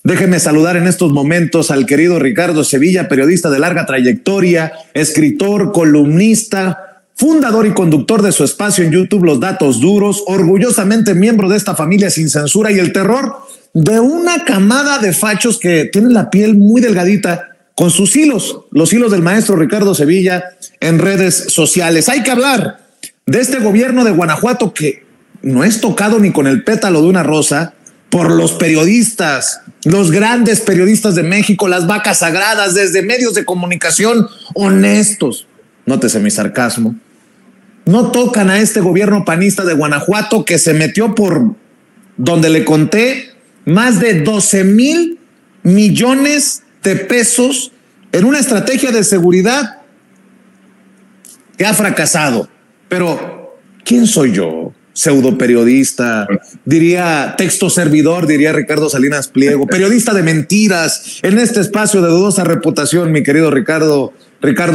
Déjeme saludar en estos momentos al querido Ricardo Sevilla, periodista de larga trayectoria, escritor, columnista, fundador y conductor de su espacio en YouTube Los Datos Duros, orgullosamente miembro de esta familia sin censura y el terror de una camada de fachos que tienen la piel muy delgadita con sus hilos, los hilos del maestro Ricardo Sevilla en redes sociales. Hay que hablar de este gobierno de Guanajuato que no es tocado ni con el pétalo de una rosa por los periodistas, los grandes periodistas de México, las vacas sagradas, desde medios de comunicación honestos. Nótese mi sarcasmo. No tocan a este gobierno panista de Guanajuato que se metió por donde le conté más de 12,000 millones de pesos en una estrategia de seguridad que ha fracasado. Pero, ¿quién soy yo? Pseudo periodista, diría texto servidor, diría Ricardo Salinas Pliego, periodista de mentiras en este espacio de dudosa reputación, mi querido Ricardo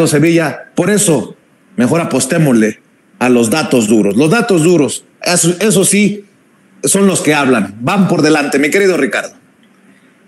Sevilla. Por eso, mejor apostémosle a los datos duros. Los datos duros, eso sí, son los que hablan. Van por delante, mi querido Ricardo.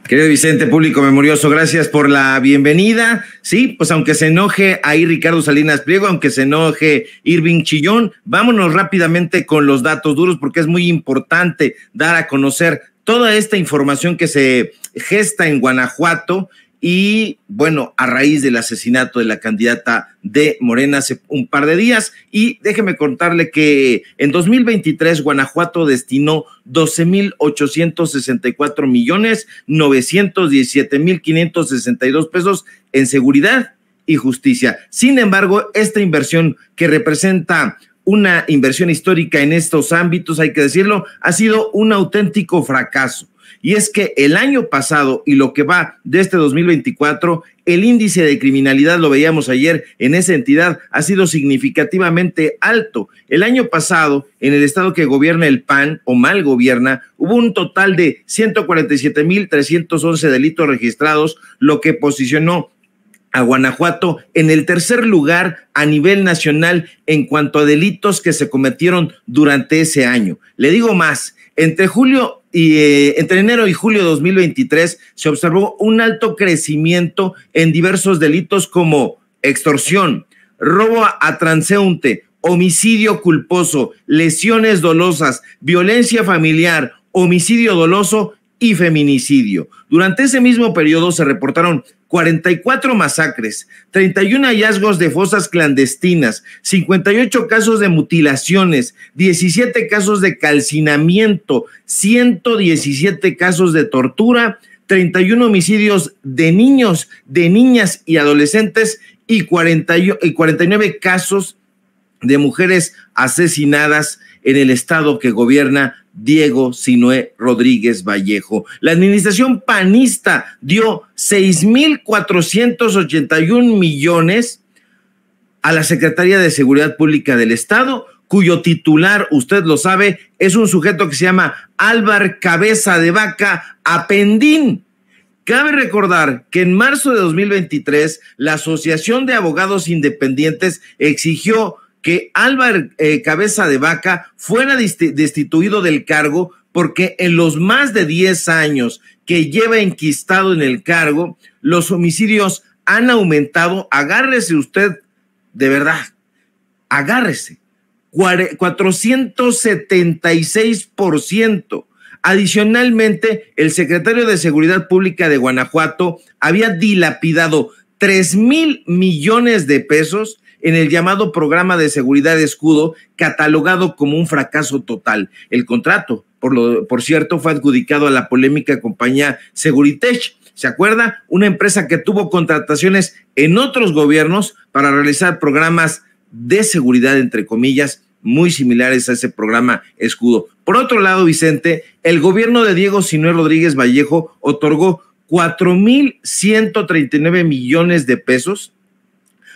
Querido Vicente, público memorioso, gracias por la bienvenida. Sí, pues aunque se enoje ahí Ricardo Salinas Pliego, aunque se enoje Irving Chillón, vámonos rápidamente con los datos duros porque es muy importante dar a conocer toda esta información que se gesta en Guanajuato y, bueno, a raíz del asesinato de la candidata de Morena hace un par de días. Y déjeme contarle que en 2023 Guanajuato destinó 12,864,917,562 pesos en seguridad y justicia. Sin embargo, esta inversión, que representa una inversión histórica en estos ámbitos, hay que decirlo, ha sido un auténtico fracaso. Y es que el año pasado y lo que va de este 2024, el índice de criminalidad, lo veíamos ayer en esa entidad, ha sido significativamente alto. El año pasado, en el estado que gobierna el PAN o mal gobierna, hubo un total de 147,311 delitos registrados, lo que posicionó a Guanajuato en el tercer lugar a nivel nacional en cuanto a delitos que se cometieron durante ese año. Le digo más, entre enero y julio de 2023 se observó un alto crecimiento en diversos delitos como extorsión, robo a transeúnte, homicidio culposo, lesiones dolosas, violencia familiar, homicidio doloso y feminicidio. Durante ese mismo periodo se reportaron 44 masacres, 31 hallazgos de fosas clandestinas, 58 casos de mutilaciones, 17 casos de calcinamiento, 117 casos de tortura, 31 homicidios de niños, de niñas y adolescentes y 49 casos de mujeres asesinadas en el estado que gobierna Diego Sinué Rodríguez Vallejo. La administración panista dio 6,481 millones a la Secretaría de Seguridad Pública del Estado, cuyo titular, usted lo sabe, es un sujeto que se llama Álvar Cabeza de Vaca Apendín. Cabe recordar que en marzo de 2023, la Asociación de Abogados Independientes exigió que Álvar Cabeza de Vaca fuera destituido del cargo porque en los más de 10 años que lleva enquistado en el cargo, los homicidios han aumentado, agárrese usted, de verdad, agárrese, 476%. Adicionalmente, el secretario de Seguridad Pública de Guanajuato había dilapidado 3,000 millones de pesos en el llamado programa de seguridad escudo, catalogado como un fracaso total. El contrato, por cierto, fue adjudicado a la polémica compañía Seguritech. ¿Se acuerda? Una empresa que tuvo contrataciones en otros gobiernos para realizar programas de seguridad, entre comillas, muy similares a ese programa escudo. Por otro lado, Vicente, el gobierno de Diego Sinué Rodríguez Vallejo otorgó 4,139 millones de pesos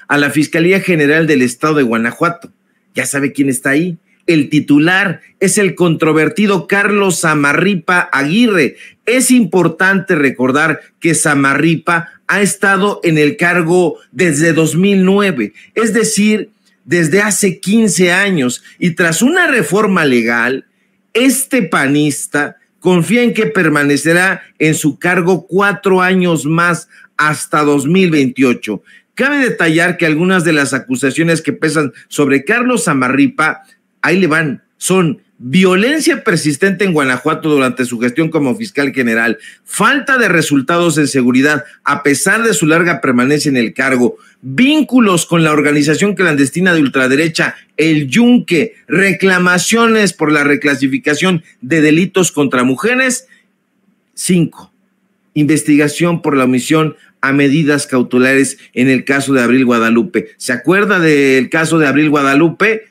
a la Fiscalía General del Estado de Guanajuato. Ya sabe quién está ahí. El titular es el controvertido Carlos Samarripa Aguirre. Es importante recordar que Samarripa ha estado en el cargo desde 2009, es decir, desde hace 15 años. Y tras una reforma legal, este panista confía en que permanecerá en su cargo 4 años más hasta 2028. Cabe detallar que algunas de las acusaciones que pesan sobre Carlos Samarripa, ahí le van, son violencia persistente en Guanajuato durante su gestión como fiscal general, falta de resultados en seguridad a pesar de su larga permanencia en el cargo, vínculos con la organización clandestina de ultraderecha, el Yunque, reclamaciones por la reclasificación de delitos contra mujeres. 5. Investigación por la omisión a medidas cautelares en el caso de Abril Guadalupe. ¿Se acuerda del caso de Abril Guadalupe?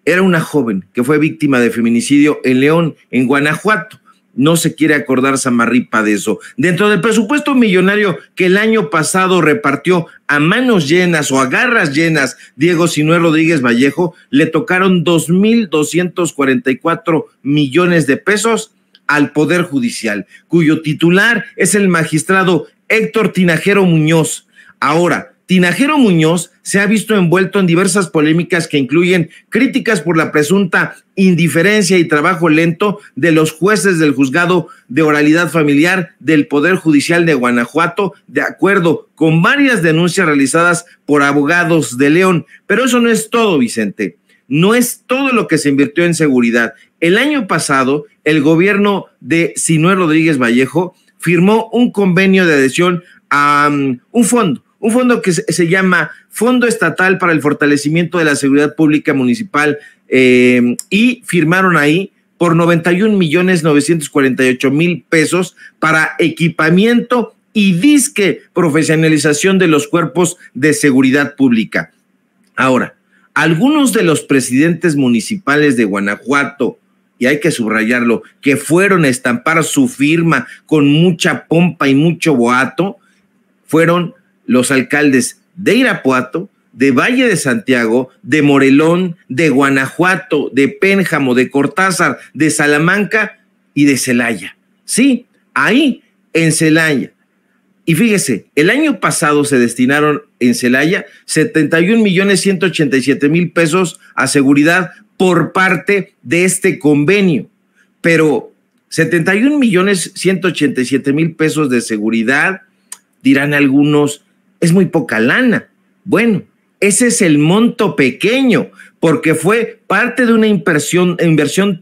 Era una joven que fue víctima de feminicidio en León, en Guanajuato. No se quiere acordar Samarripa de eso. Dentro del presupuesto millonario que el año pasado repartió a manos llenas o a garras llenas Diego Sinué Rodríguez Vallejo, le tocaron 2,244 millones de pesos al Poder Judicial, cuyo titular es el magistrado Héctor Tinajero Muñoz. Ahora, Tinajero Muñoz se ha visto envuelto en diversas polémicas que incluyen críticas por la presunta indiferencia y trabajo lento de los jueces del juzgado de oralidad familiar del Poder Judicial de Guanajuato, de acuerdo con varias denuncias realizadas por abogados de León. Pero eso no es todo, Vicente. No es todo lo que se invirtió en seguridad. El año pasado, el gobierno de Sinué Rodríguez Vallejo firmó un convenio de adhesión a un fondo que se llama Fondo Estatal para el Fortalecimiento de la Seguridad Pública Municipal, y firmaron ahí por 91,948,000 pesos para equipamiento y disque profesionalización de los cuerpos de seguridad pública. Ahora, algunos de los presidentes municipales de Guanajuato, y hay que subrayarlo, que fueron a estampar su firma con mucha pompa y mucho boato, fueron los alcaldes de Irapuato, de Valle de Santiago, de Morelón, de Guanajuato, de Pénjamo, de Cortázar, de Salamanca y de Celaya. Sí, ahí en Celaya. Y fíjese, el año pasado se destinaron en Celaya 71,187,000 pesos a seguridad por parte de este convenio. Pero 71,187,000 pesos de seguridad, dirán algunos, es muy poca lana. Bueno, ese es el monto pequeño, porque fue parte de una inversión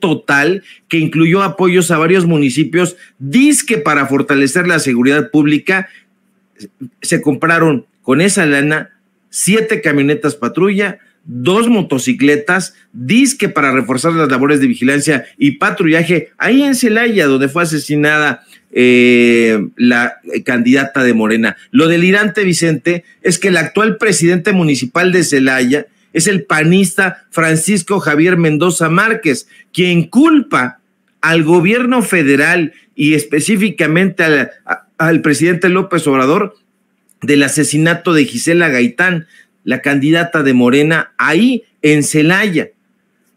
total que incluyó apoyos a varios municipios, dizque para fortalecer la seguridad pública. Se compraron con esa lana 7 camionetas patrulla, 2 motocicletas, dizque para reforzar las labores de vigilancia y patrullaje ahí en Celaya, donde fue asesinada la candidata de Morena. Lo delirante, Vicente, es que el actual presidente municipal de Celaya es el panista Francisco Javier Mendoza Márquez, quien culpa al gobierno federal y específicamente al presidente López Obrador del asesinato de Gisela Gaitán, la candidata de Morena, ahí en Celaya.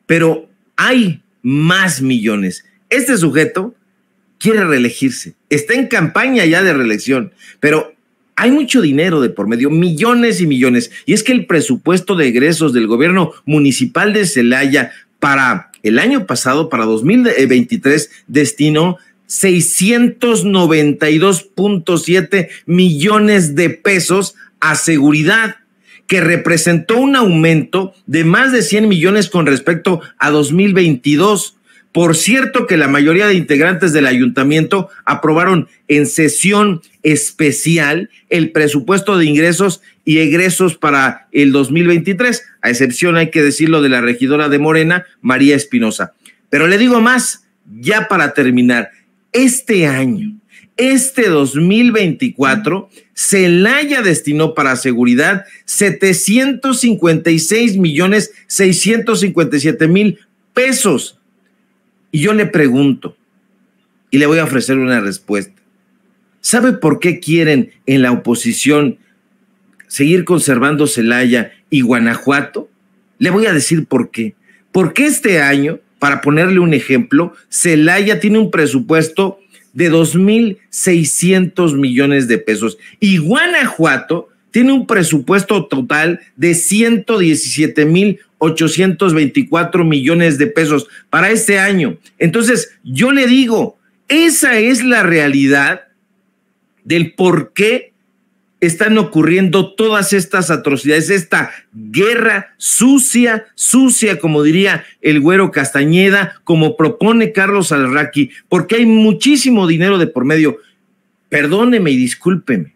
Pero hay más millones. Este sujeto quiere reelegirse, está en campaña ya de reelección, pero hay mucho dinero de por medio, millones y millones. Y es que el presupuesto de egresos del gobierno municipal de Celaya para el año pasado, para 2023, destinó 692.7 millones de pesos a seguridad, que representó un aumento de más de 100 millones con respecto a 2022. Por cierto que la mayoría de integrantes del ayuntamiento aprobaron en sesión especial el presupuesto de ingresos y egresos para el 2023, a excepción, hay que decirlo, de la regidora de Morena, María Espinosa. Pero le digo más, ya para terminar, este año, este 2024, Celaya destinó para seguridad 756,657,000 pesos. Y yo le pregunto, y le voy a ofrecer una respuesta. ¿Sabe por qué quieren en la oposición seguir conservando Celaya y Guanajuato? Le voy a decir por qué. Porque este año, para ponerle un ejemplo, Celaya tiene un presupuesto de 2,600 millones de pesos y Guanajuato tiene un presupuesto total de 117,800 824 millones de pesos para este año. Entonces, yo le digo, esa es la realidad del por qué están ocurriendo todas estas atrocidades, esta guerra sucia, como diría el Güero Castañeda, como propone Carlos Alarraqui, porque hay muchísimo dinero de por medio. Perdóneme y discúlpeme.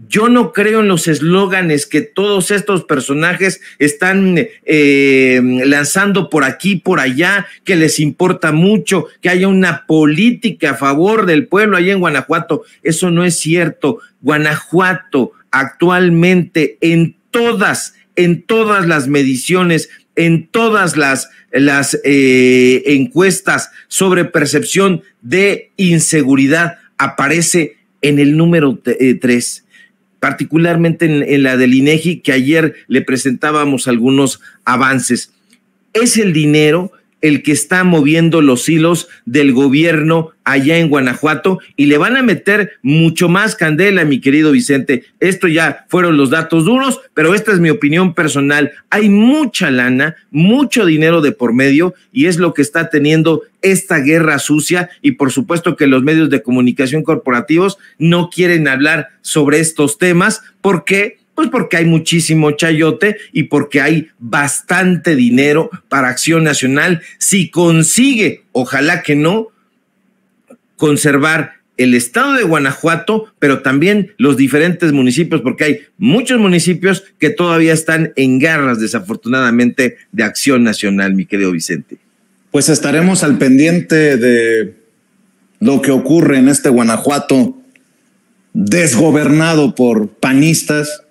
Yo no creo en los eslóganes que todos estos personajes están lanzando por aquí, por allá, que les importa mucho, que haya una política a favor del pueblo allá en Guanajuato. Eso no es cierto. Guanajuato actualmente en todas las mediciones, en todas las encuestas sobre percepción de inseguridad aparece en el número 3. Particularmente en la del INEGI, que ayer le presentábamos algunos avances. Es el dinero el que está moviendo los hilos del gobierno allá en Guanajuato y le van a meter mucho más candela, mi querido Vicente. Esto ya fueron los datos duros, pero esta es mi opinión personal. Hay mucha lana, mucho dinero de por medio y es lo que está teniendo esta guerra sucia y por supuesto que los medios de comunicación corporativos no quieren hablar sobre estos temas. ¿Por qué? Pues porque hay muchísimo chayote y porque hay bastante dinero para Acción Nacional. Si consigue, ojalá que no, conservar el estado de Guanajuato, pero también los diferentes municipios, porque hay muchos municipios que todavía están en garras, desafortunadamente, de Acción Nacional, mi querido Vicente. Pues estaremos al pendiente de lo que ocurre en este Guanajuato desgobernado por panistas,